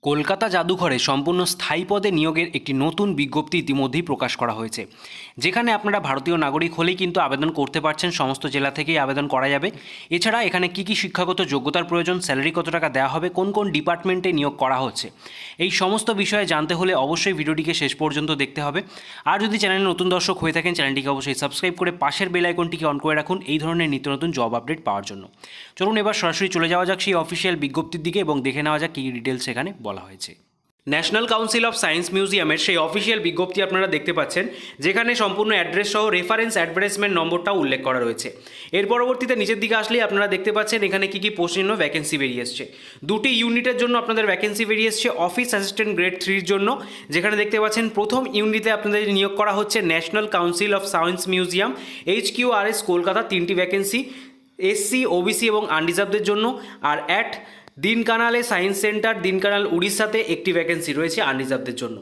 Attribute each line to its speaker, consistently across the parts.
Speaker 1: কলকাতা জাদুঘরে সম্পূর্ণ স্থায়ী পদে নিয়োগের একটি নতুন বিজ্ঞপ্তি ইতিমধ্যেই প্রকাশ করা হয়েছে, যেখানে আপনারা ভারতীয় নাগরিক হলেই কিন্তু আবেদন করতে পারছেন। সমস্ত জেলা থেকেই আবেদন করা যাবে। এছাড়া এখানে কী কী শিক্ষাগত যোগ্যতার প্রয়োজন, স্যালারি কত টাকা দেওয়া হবে, কোন কোন ডিপার্টমেন্টে নিয়োগ করা হচ্ছে, এই সমস্ত বিষয়ে জানতে হলে অবশ্যই ভিডিওটিকে শেষ পর্যন্ত দেখতে হবে। আর যদি চ্যানেলে নতুন দর্শক হয়ে থাকেন, চ্যানেলটিকে অবশ্যই সাবস্ক্রাইব করে পাশের বেল আইকনটিকে অন করে রাখুন এই ধরনের নিত্য নতুন জব আপডেট পাওয়ার জন্য। চলুন এবার সরাসরি চলে যাওয়া যাক সেই অফিসিয়াল বিজ্ঞপ্তির দিকে এবং দেখে নেওয়া যাক কী ডিটেলস এখানে বলা হয়েছে। ন্যাশনাল কাউন্সিল অফ সায়েন্স মিউজিয়ামের সেই অফিসিয়াল বিজ্ঞপ্তি আপনারা দেখতে পাচ্ছেন, যেখানে সম্পূর্ণ অ্যাড্রেস সহ রেফারেন্স অ্যাডভার্টাইজমেন্ট নম্বরটাও উল্লেখ করা রয়েছে। এর পরবর্তীতে নিচের দিকে আসলেই আপনারা দেখতে পাচ্ছেন এখানে কী কী পোস্টের জন্য ভ্যাকেন্সি বেরিয়ে এসছে। দুটি ইউনিটের জন্য আপনাদের ভ্যাকেন্সি বেরিয়ে এসছে। অফিস অ্যাসিস্ট্যান্ট গ্রেড 3-র জন্য, যেখানে দেখতে পাচ্ছেন প্রথম ইউনিটে আপনাদের নিয়োগ করা হচ্ছে national council of science museum HQRS Kolkata, 3টি ভ্যাকেন্সি SC OBC এবং আনরিজার্ভদের জন্য। আর দিনকানালে সায়েন্স সেন্টার, দিনকানাল উড়িষ্যাতে একটি ভ্যাকেন্সি রয়েছে আনরিজার্ভদের জন্য,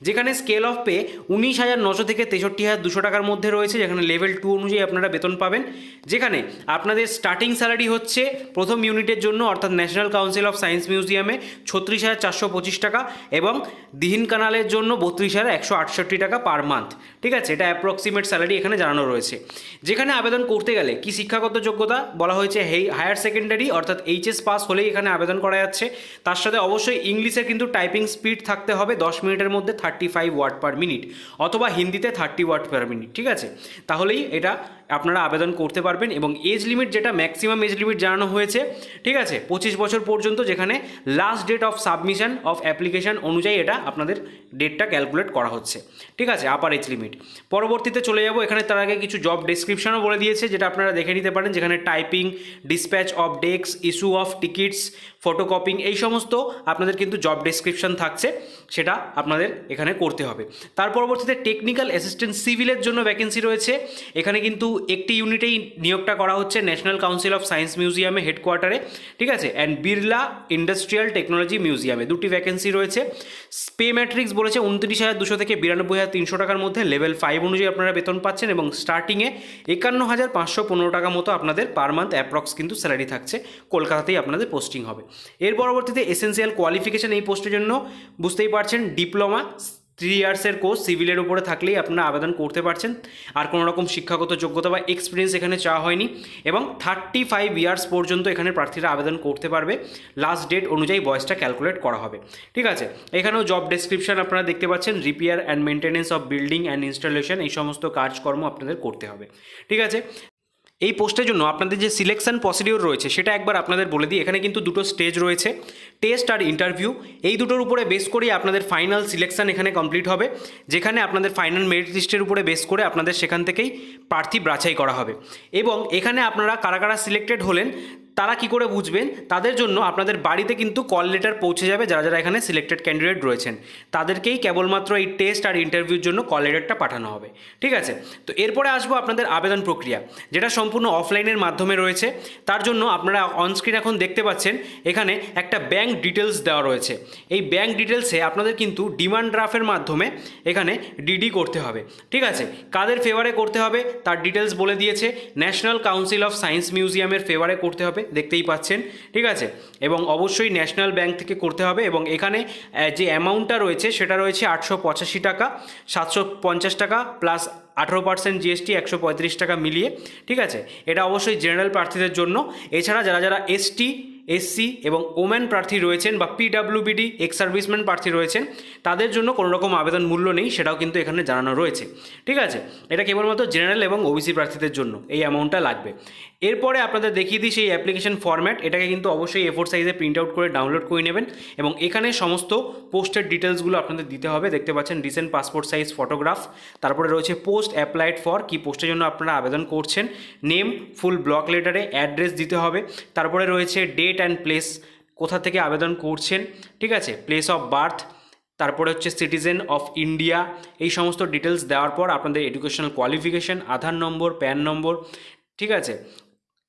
Speaker 1: যেখানে স্কেল অফ পে 19,900 থেকে 63,200 টাকার মধ্যে রয়েছে, যেখানে লেভেল 2 অনুযায়ী আপনারা বেতন পাবেন। যেখানে আপনাদের স্টার্টিং স্যালারি হচ্ছে প্রথম ইউনিটের জন্য অর্থাৎ ন্যাশনাল কাউন্সিল অফ সায়েন্স মিউজিয়ামে 36,425 টাকা এবং দিনকানালের জন্য 32,168 টাকা পার মান্থ। ঠিক আছে, এটা অ্যাপ্রক্সিমেট স্যালারি এখানে জানানো রয়েছে। যেখানে আবেদন করতে গেলে কি শিক্ষাগত যোগ্যতা বলা হয়েছে, হায়ার সেকেন্ডারি অর্থাৎ HS পাস হলেই এখানে আবেদন করা যাচ্ছে। তার সাথে অবশ্যই ইংলিশে কিন্তু টাইপিং স্পিড থাকতে হবে 10 মিনিটের মধ্যে 35 ওয়ার্ড পার মিনিট, অথবা হিন্দিতে 30 ওয়ার্ড পার মিনিট। ঠিক আছে, তাহলেই এটা আপনারা আবেদন করতে পারবেন। এবং এজ লিমিট, যেটা ম্যাক্সিমাম এজ লিমিট জানানো হয়েছে, ঠিক আছে, 25 বছর পর্যন্ত, যেখানে last date of submission of application অনুযায়ী এটা আপনাদের ডেটটা ক্যালকুলেট করা হচ্ছে। ঠিক আছে, আপার এজ লিমিট। পরবর্তীতে চলে যাব, এখানে তার আগে কিছু জব ডেসক্রিপশনও বলে দিয়েছে, যেটা আপনারা দেখে নিতে পারেন, যেখানে typing, dispatch of desk, issue of tickets, photocopying, এই সমস্ত আপনাদের কিন্তু জব ডেসক্রিপশন থাকছে, সেটা আপনাদের এখানে করতে হবে। তার পরবর্তীতে টেকনিক্যাল অ্যাসিস্ট্যান্ট সিভিলের জন্য ভ্যাকেন্সি রয়েছে। এখানে কিন্তু একটি ইউনিটেই নিয়োগটা করা হচ্ছে ন্যাশনাল কাউন্সিল অফ সায়েন্স মিউজিয়ামে হেডকোয়ার্টারে। ঠিক আছে, অ্যান্ড বিড়লা ইন্ডাস্ট্রিয়াল টেকনোলজি মিউজিয়ামে দুটি ভ্যাকেন্সি রয়েছে। পে ম্যাট্রিক্স বলেছে 29,200 থেকে 92,300 টাকার মধ্যে, লেভেল 5 অনুযায়ী আপনারা বেতন পাচ্ছেন এবং স্টার্টিংয়ে 51,515 টাকা মতো আপনাদের পার মান্থ অ্যাপ্রক্স কিন্তু স্যালারি থাকছে। কলকাতাতেই আপনাদের পোস্টিং হবে। এর পরবর্তীতে এসেন্সিয়াল কোয়ালিফিকেশান এই পোস্টের জন্য বুঝতেই পারছেন, ডিপ্লোমা 3 ইয়ার্সের কোর্স সিভিলের উপরে থাকলেই আপনারা আবেদন করতে পারছেন। আর কোনো রকম শিক্ষাগত যোগ্যতা বা এক্সপিরিয়েন্স এখানে চাওয়া হয়নি। এবং 35 ইয়ার্স পর্যন্ত এখানে প্রার্থীরা আবেদন করতে পারবে। লাস্ট ডেট অনুযায়ী বয়সটা ক্যালকুলেট করা হবে। ঠিক আছে, এখানেও জব ডেসক্রিপশন আপনারা দেখতে পাচ্ছেন, repair and maintenance of building and installation, এই সমস্ত কাজকর্ম আপনাদের করতে হবে। ঠিক আছে, এই পোস্টের জন্য আপনাদের যে সিলেকশন প্রসিডিওর রয়েছে সেটা একবার আপনাদের বলে দিই। এখানে কিন্তু দুটো স্টেজ রয়েছে, টেস্ট আর ইন্টারভিউ। এই দুটোর উপরে বেস করেই আপনাদের ফাইনাল সিলেকশন এখানে কমপ্লিট হবে, যেখানে আপনাদের ফাইনাল মেরিট লিস্টের উপরে বেস করে আপনাদের সেখান থেকেই প্রার্থী বাছাই করা হবে। এবং এখানে আপনারা কারা কারা সিলেক্টেড হলেন তারা কি করে বুঝবেন, তাদের জন্য আপনাদের বাড়িতে কিন্তু কল লেটার পৌঁছে যাবে। যারা যারা এখানে সিলেক্টেড ক্যান্ডিডেট রয়েছেন তাদেরকেই কেবলমাত্র এই টেস্ট আর ইন্টারভিউর জন্য কল লেটারটা পাঠানো হবে। ঠিক আছে, তো এরপরে আসবো আপনাদের আবেদন প্রক্রিয়া, যেটা সম্পূর্ণ অফলাইনের মাধ্যমে রয়েছে। তার জন্য আপনারা অনস্ক্রিন এখন দেখতে পাচ্ছেন এখানে একটা ব্যাঙ্ক ডিটেলস দেওয়া রয়েছে। এই ব্যাঙ্ক ডিটেলসে আপনাদের কিন্তু ডিমান্ড ড্রাফটের মাধ্যমে এখানে ডিডি করতে হবে। ঠিক আছে, কাদের ফেভারে করতে হবে তার ডিটেলস বলে দিয়েছে। ন্যাশনাল কাউন্সিল অফ সায়েন্স মিউজিয়ামের ফেভারে করতে হবে, দেখতেই পাচ্ছেন। ঠিক আছে, এবং অবশ্যই ন্যাশনাল ব্যাংক থেকে করতে হবে। এবং এখানে যে অ্যামাউন্টটা রয়েছে সেটা রয়েছে 885 টাকা, 750 টাকা প্লাস 18% GST, 135 টাকা মিলিয়ে। ঠিক আছে, এটা অবশ্যই জেনারেল প্রার্থীদের জন্য। এছাড়া যারা যারা ST SC এবং ওম্যান প্রার্থী রয়েছেন বা PWBD এক্স সার্ভিসম্যান প্রার্থী রয়েছেন তাদের জন্য কোনো রকম আবেদন মূল্য নেই, সেটাও কিন্তু এখানে জানানো রয়েছে। ঠিক আছে, এটা কেবলমাত্র জেনারেল এবং OBC প্রার্থীদের জন্য এই অ্যামাউন্টটা লাগবে। এরপরে আপনাদের দেখিয়ে দিই সেই অ্যাপ্লিকেশন ফরম্যাট। এটাকে কিন্তু অবশ্যই A4 সাইজে প্রিন্ট আউট করে ডাউনলোড করে নেবেন এবং এখানে সমস্ত পোস্টের ডিটেলসগুলো আপনাদের দিতে হবে। দেখতে পাচ্ছেন রিসেন্ট পাসপোর্ট সাইজ ফটোগ্রাফ, তারপরে রয়েছে পোস্ট অ্যাপ্লাইড ফর, কি পোস্টের জন্য আপনারা আবেদন করছেন, নেম ফুল ব্লক লেটারে, অ্যাড্রেস দিতে হবে, তারপরে রয়েছে ডেট অ্যান্ড প্লেস, কোথা থেকে আবেদন করছেন। ঠিক আছে, প্লেস অফ বার্থ, তারপরে হচ্ছে সিটিজেন অফ ইন্ডিয়া, এই সমস্ত ডিটেলস দেওয়ার পর আপনাদের এডুকেশনাল কোয়ালিফিকেশান, আধার নম্বর, প্যান নম্বর। ঠিক আছে,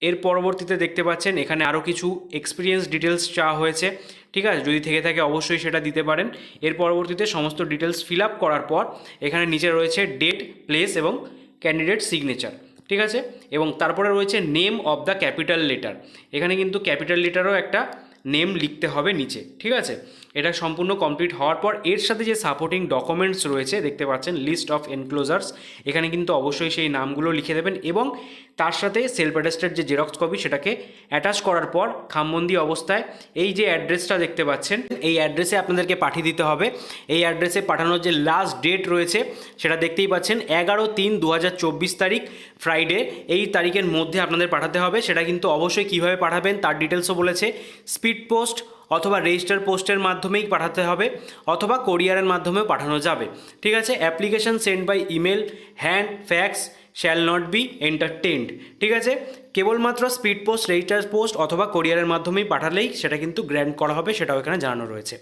Speaker 1: এর পরবর্তীতে দেখতে পাচ্ছেন এখানে আরও কিছু এক্সপিরিয়েন্স ডিটেলস চাওয়া হয়েছে। ঠিক আছে, যদি থেকে থাকে অবশ্যই সেটা দিতে পারেন। এর পরবর্তীতে সমস্ত ডিটেলস ফিল আপ করার পর এখানে নিচে রয়েছে ডেট, প্লেস এবং ক্যান্ডিডেট সিগনেচার। ঠিক আছে, এবং তারপরে রয়েছে name of the capital letter. এখানে কিন্তু ক্যাপিটাল লেটারও একটা নেম লিখতে হবে নিচে। ঠিক আছে, এটা সম্পূর্ণ কমপ্লিট হওয়ার পর এর সাথে যে সাপোর্টিং ডকুমেন্টস রয়েছে দেখতে পাচ্ছেন লিস্ট অফ এনক্লোজার্স, এখানে কিন্তু অবশ্যই সেই নামগুলো লিখে দেবেন এবং তার সাথে সেলফ অ্যাটেস্টেড যে জেরক্স কপি সেটাকে অ্যাটাচ করার পর খামবন্দি অবস্থায় এই যে অ্যাড্রেসটা দেখতে পাচ্ছেন এই অ্যাড্রেসে আপনাদেরকে পাঠিয়ে দিতে হবে। এই অ্যাড্রেসে পাঠানোর যে লাস্ট ডেট রয়েছে সেটা দেখতেই পাচ্ছেন 11/3/2024 তারিখ, ফ্রাইডে। এই তারিখের মধ্যে আপনাদের পাঠাতে হবে। সেটা কিন্তু অবশ্যই কীভাবে পাঠাবেন তার ডিটেলসও বলেছে। স্পিড পোস্ট অথবা রেজিস্টার পোস্টের মাধ্যমেই পাঠাতে হবে অথবা কোরিয়ারের মাধ্যমেও পাঠানো যাবে, ঠিক আছে। Application send by email, hand, fax shall not be entertained, ঠিক আছে। কেবলমাত্র স্পিড পোস্ট, রেজিস্টার পোস্ট অথবা কোরিয়ারের মাধ্যমেই পাঠালেই সেটা কিন্তু গ্র্যান্ট করা হবে, সেটাও এখানে জানানো রয়েছে।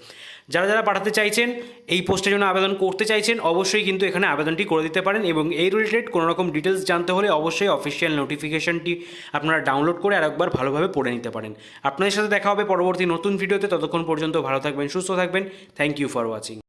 Speaker 1: যারা যারা পাঠাতে চাইছেন, এই পোস্টের জন্য আবেদন করতে চাইছেন, অবশ্যই কিন্তু এখানে আবেদনটি করে দিতে পারেন এবং এই রিলেটেড কোনো রকম ডিটেলস জানতে হলে অবশ্যই অফিসিয়াল নোটিফিকেশনটি আপনারা ডাউনলোড করে আরেকবার ভালোভাবে পড়ে নিতে পারেন। আপনাদের সাথে দেখা হবে পরবর্তী নতুন ভিডিওতে। ততক্ষণ পর্যন্ত ভালো থাকবেন, সুস্থ থাকবেন। Thank you for watching.